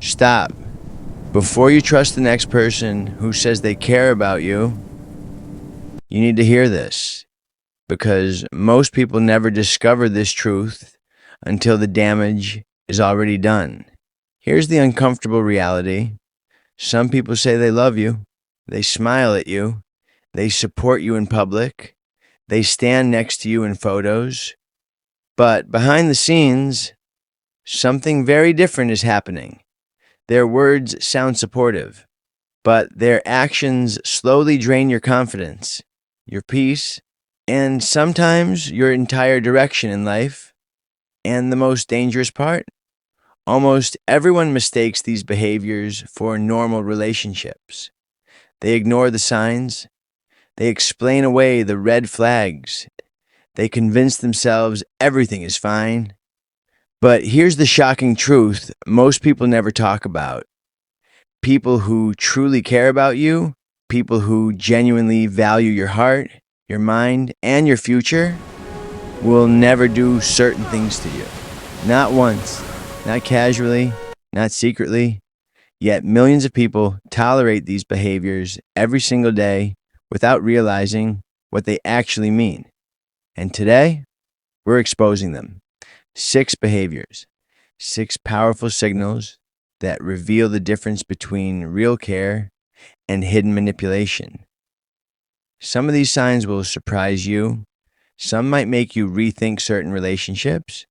Stop. Before you trust the next person who says they care about you, you need to hear this. Because most people never discover this truth until the damage is already done. Here's the uncomfortable reality. Some people say they love you, they smile at you, they support you in public, they stand next to you in photos, but behind the scenes, something very different is happening. Their words sound supportive, but their actions slowly drain your confidence, your peace, and sometimes your entire direction in life. And the most dangerous part? Almost everyone mistakes these behaviors for normal relationships. They ignore the signs, they explain away the red flags, they convince themselves everything is fine. But here's the shocking truth most people never talk about. People who truly care about you, people who genuinely value your heart, your mind, and your future, will never do certain things to you. Not once, not casually, not secretly. Yet millions of people tolerate these behaviors every single day without realizing what they actually mean. And today, we're exposing them. 6 behaviors, 6 powerful signals that reveal the difference between real care and hidden manipulation. Some of these signs will surprise you. Some might make you rethink certain relationships.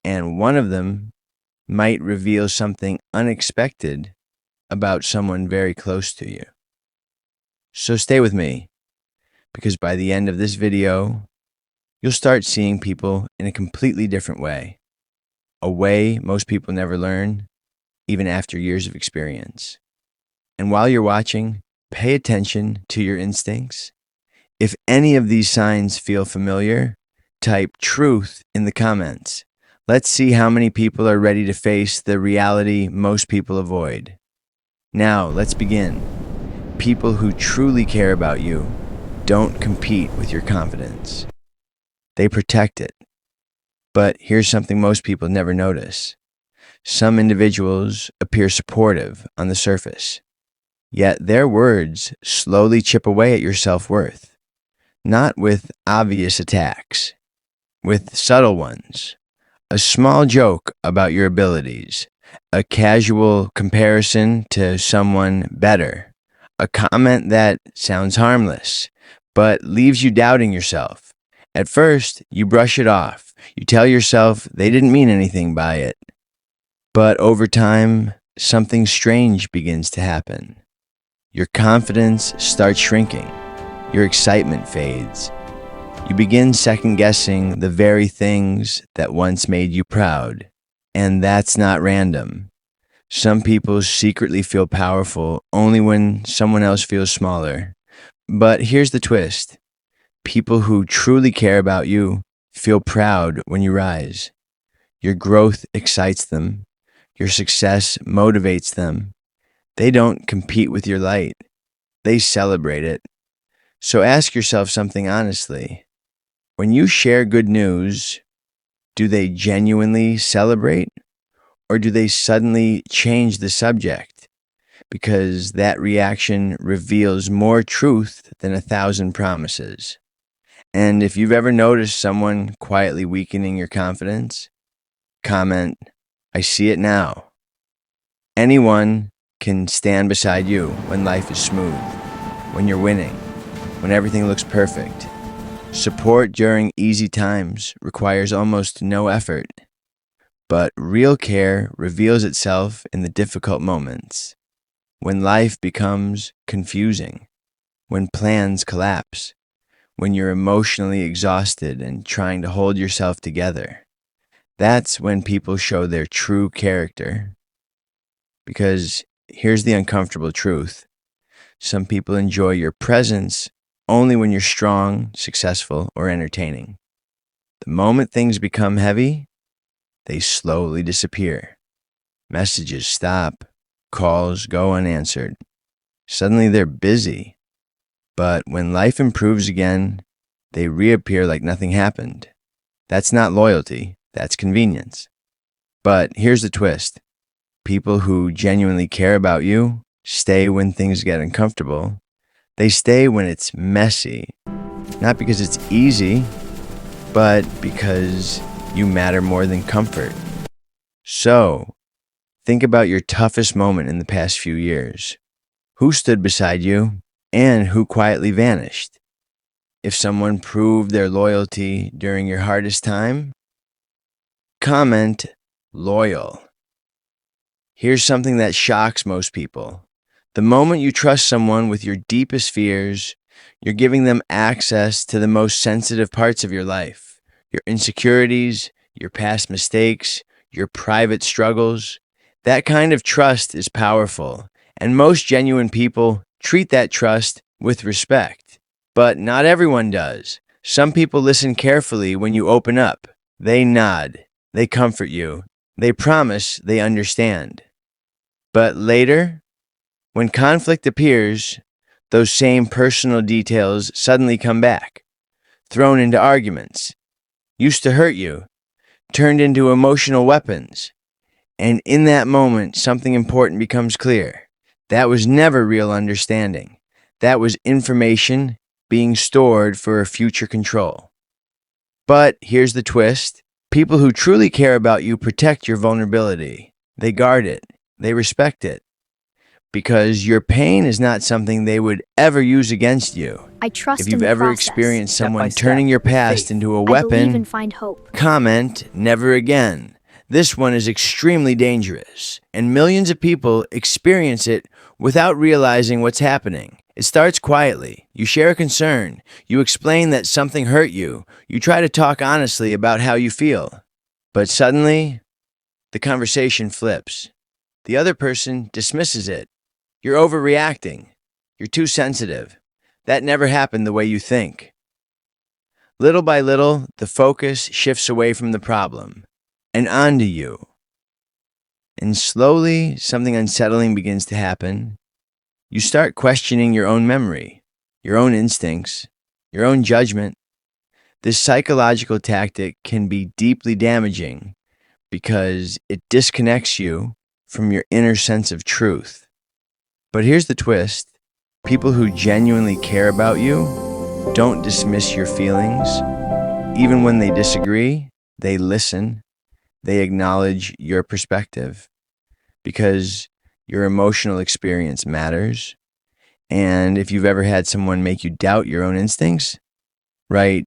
And one of them might reveal something unexpected about someone very close to you. So stay with me, because by the end of this video, you'll start seeing people in a completely different way. A way most people never learn, even after years of experience. And while you're watching, pay attention to your instincts. If any of these signs feel familiar, type truth in the comments. Let's see how many people are ready to face the reality most people avoid. Now, let's begin. People who truly care about you don't compete with your confidence. They protect it. But here's something most people never notice. Some individuals appear supportive on the surface, yet their words slowly chip away at your self-worth. Not with obvious attacks, with subtle ones. A small joke about your abilities, a casual comparison to someone better, a comment that sounds harmless, but leaves you doubting yourself. At first, you brush it off. You tell yourself they didn't mean anything by it. But over time, something strange begins to happen. Your confidence starts shrinking. Your excitement fades. You begin second-guessing the very things that once made you proud. And that's not random. Some people secretly feel powerful only when someone else feels smaller. But here's the twist. People who truly care about you feel proud when you rise. Your growth excites them. Your success motivates them. They don't compete with your light. They celebrate it. So ask yourself something honestly. When you share good news, do they genuinely celebrate? Or do they suddenly change the subject? Because that reaction reveals more truth than 1,000 promises. And if you've ever noticed someone quietly weakening your confidence, comment, "I see it now." Anyone can stand beside you when life is smooth, when you're winning, when everything looks perfect. Support during easy times requires almost no effort, but real care reveals itself in the difficult moments, when life becomes confusing, when plans collapse, when you're emotionally exhausted and trying to hold yourself together. That's when people show their true character. Because here's the uncomfortable truth. Some people enjoy your presence only when you're strong, successful, or entertaining. The moment things become heavy, they slowly disappear. Messages stop, calls go unanswered. Suddenly they're busy. But when life improves again, they reappear like nothing happened. That's not loyalty, that's convenience. But here's the twist. People who genuinely care about you stay when things get uncomfortable. They stay when it's messy, not because it's easy, but because you matter more than comfort. So, think about your toughest moment in the past few years. Who stood beside you and who quietly vanished? If someone proved their loyalty during your hardest time, comment loyal. Here's something that shocks most people. The moment you trust someone with your deepest fears, you're giving them access to the most sensitive parts of your life, your insecurities, your past mistakes, your private struggles. That kind of trust is powerful, and most genuine people treat that trust with respect. But not everyone does. Some people listen carefully when you open up. They nod. They comfort you. They promise they understand. But later, when conflict appears, those same personal details suddenly come back, thrown into arguments, used to hurt you, turned into emotional weapons. And in that moment, something important becomes clear. That was never real understanding. That was information being stored for future control. But here's the twist. People who truly care about you protect your vulnerability. They guard it. They respect it. Because your pain is not something they would ever use against you. I trust If in you've the ever process. experienced Step by someone step, turning your with past faith. into a I believe weapon, and find hope. comment never again. This one is extremely dangerous, and millions of people experience it without realizing what's happening. It starts quietly. You share a concern. You explain that something hurt you. You try to talk honestly about how you feel. But suddenly, the conversation flips. The other person dismisses it. You're overreacting. You're too sensitive. That never happened the way you think. Little by little, the focus shifts away from the problem and onto you. And slowly, something unsettling begins to happen. You start questioning your own memory, your own instincts, your own judgment. This psychological tactic can be deeply damaging because it disconnects you from your inner sense of truth. But here's the twist. People who genuinely care about you don't dismiss your feelings. Even when they disagree, they listen. They acknowledge your perspective because your emotional experience matters. And if you've ever had someone make you doubt your own instincts, right?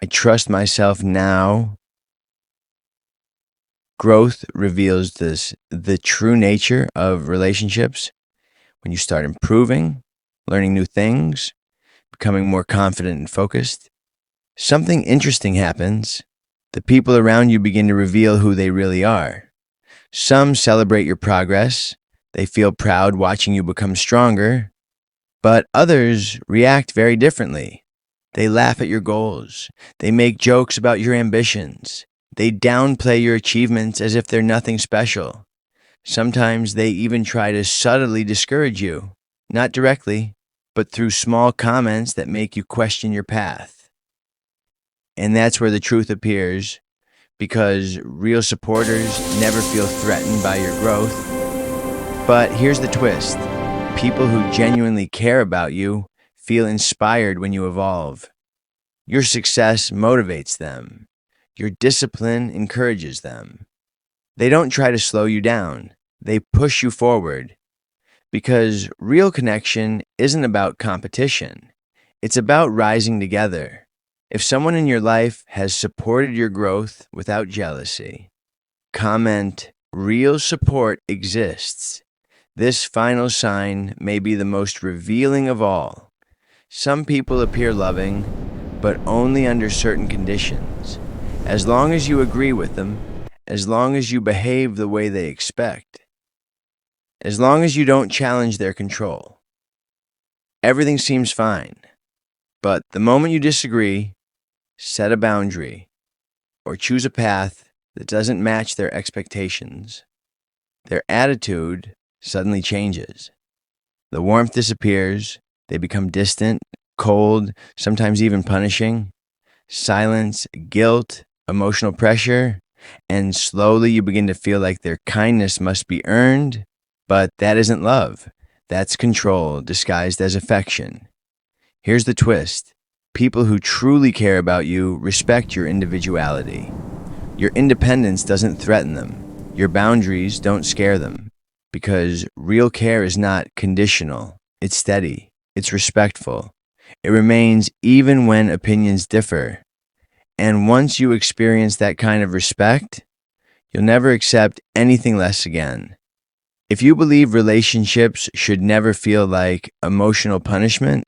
I trust myself now. Growth reveals the true nature of relationships. When you start improving, learning new things, becoming more confident and focused, something interesting happens. The people around you begin to reveal who they really are. Some celebrate your progress. They feel proud watching you become stronger. But others react very differently. They laugh at your goals. They make jokes about your ambitions. They downplay your achievements as if they're nothing special. Sometimes they even try to subtly discourage you, not directly, but through small comments that make you question your path. And that's where the truth appears, because real supporters never feel threatened by your growth. But here's the twist. People who genuinely care about you feel inspired when you evolve. Your success motivates them. Your discipline encourages them. They don't try to slow you down. They push you forward. Because real connection isn't about competition. It's about rising together. If someone in your life has supported your growth without jealousy, comment, real support exists. This final sign may be the most revealing of all. Some people appear loving, but only under certain conditions. As long as you agree with them, as long as you behave the way they expect, as long as you don't challenge their control, everything seems fine. But the moment you disagree, set a boundary, or choose a path that doesn't match their expectations, their attitude suddenly changes. The warmth disappears. They become distant, cold, sometimes even punishing. Silence, guilt, emotional pressure. And slowly you begin to feel like their kindness must be earned, but that isn't love. That's control disguised as affection. Here's the twist. People who truly care about you respect your individuality. Your independence doesn't threaten them. Your boundaries don't scare them. Because real care is not conditional. It's steady. It's respectful. It remains even when opinions differ. And once you experience that kind of respect, you'll never accept anything less again. If you believe relationships should never feel like emotional punishment,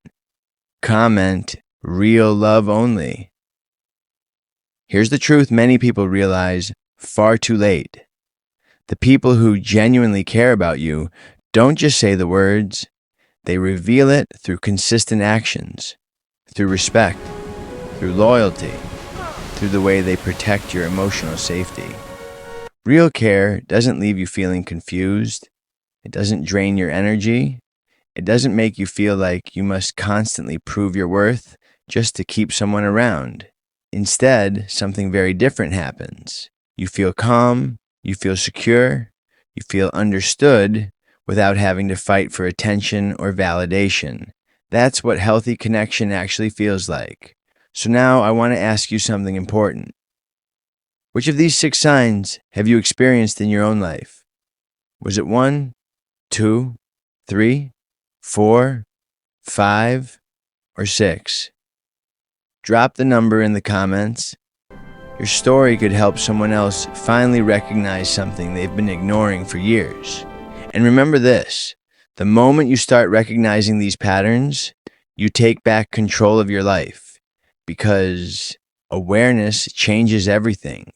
comment real love only. Here's the truth many people realize far too late. The people who genuinely care about you don't just say the words, they reveal it through consistent actions, through respect, through loyalty, through the way they protect your emotional safety. Real care doesn't leave you feeling confused. It doesn't drain your energy. It doesn't make you feel like you must constantly prove your worth just to keep someone around. Instead, something very different happens. You feel calm, you feel secure, you feel understood without having to fight for attention or validation. That's what healthy connection actually feels like. So now I want to ask you something important. Which of these 6 signs have you experienced in your own life? Was it 1, 2, 3, 4, 5, or 6? Drop the number in the comments. Your story could help someone else finally recognize something they've been ignoring for years. And remember this, the moment you start recognizing these patterns, you take back control of your life, because awareness changes everything.